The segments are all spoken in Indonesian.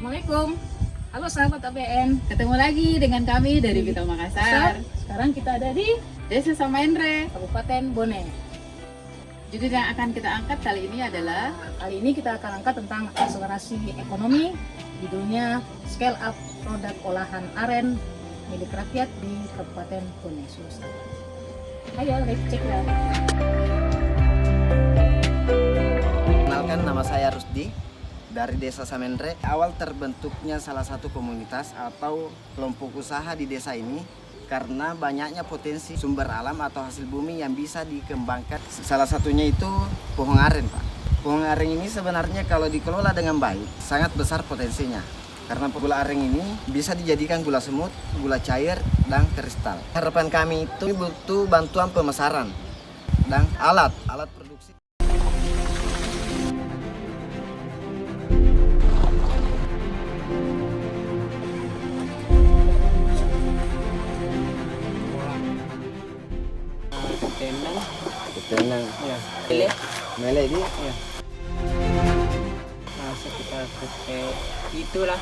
Assalamualaikum. Halo sahabat ABN, ketemu lagi dengan kami dari Bintang Makassar. Sekarang kita ada di Desa Samaenre, Kabupaten Bone. judul yang akan kita angkat kali ini adalah Kali ini kita akan angkat tentang akselerasi ekonomi. Judulnya Scale Up Produk Olahan Aren milik rakyat di Kabupaten Bone, Sulawesi. Ayo, let's check it out. Kenalkan, nama saya Rusdi dari Desa Samenre. Awal terbentuknya salah satu komunitas atau kelompok usaha di desa ini karena banyaknya potensi sumber alam atau hasil bumi yang bisa dikembangkan. Salah satunya itu pohon aren, Pak. Pohon aren ini sebenarnya kalau dikelola dengan baik sangat besar potensinya. Karena gula aren ini bisa dijadikan gula semut, gula cair, dan kristal. Harapan kami itu butuh bantuan pemasaran dan alat produksi. Tenang, Ya, mele ini. ya. Nah, sekitar itulah.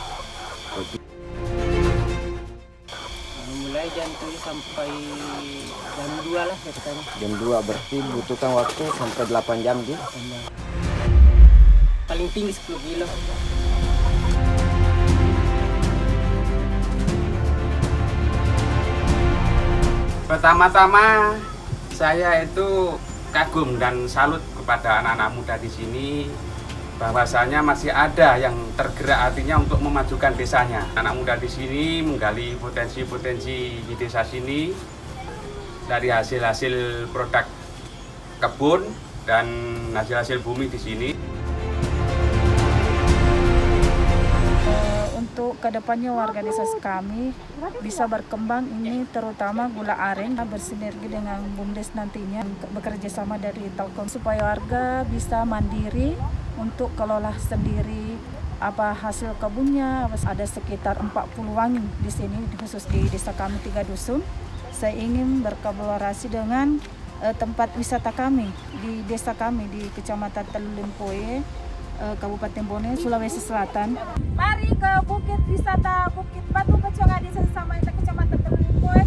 Mulai jam 7 sampai jam 2 lah ya katanya. Jam 2 berarti butuhkan waktu sampai 8 jam di. Paling tinggi 10 kilo. Pertama-tama saya itu kagum dan salut kepada anak-anak muda di sini, bahwasanya masih ada yang tergerak hatinya untuk memajukan desanya. Anak muda di sini menggali potensi-potensi di desa sini dari hasil-hasil produk kebun dan hasil-hasil bumi di sini. Untuk kedepannya warga desa kami bisa berkembang ini terutama gula aren bersinergi dengan BUMDes nantinya bekerja sama dari Telkom supaya warga bisa mandiri untuk kelola sendiri apa hasil kebunnya. Ada sekitar 40-an di sini khusus di desa kami 3 dusun. Saya ingin berkolaborasi dengan tempat wisata kami di desa kami di Kecamatan Teluk Limpoe, Kabupaten Bone, Sulawesi Selatan. Mari ke Bukit Wisata Bukit Batu Keconga, Desa Samaenre, Kecamatan Teluk Limpoe,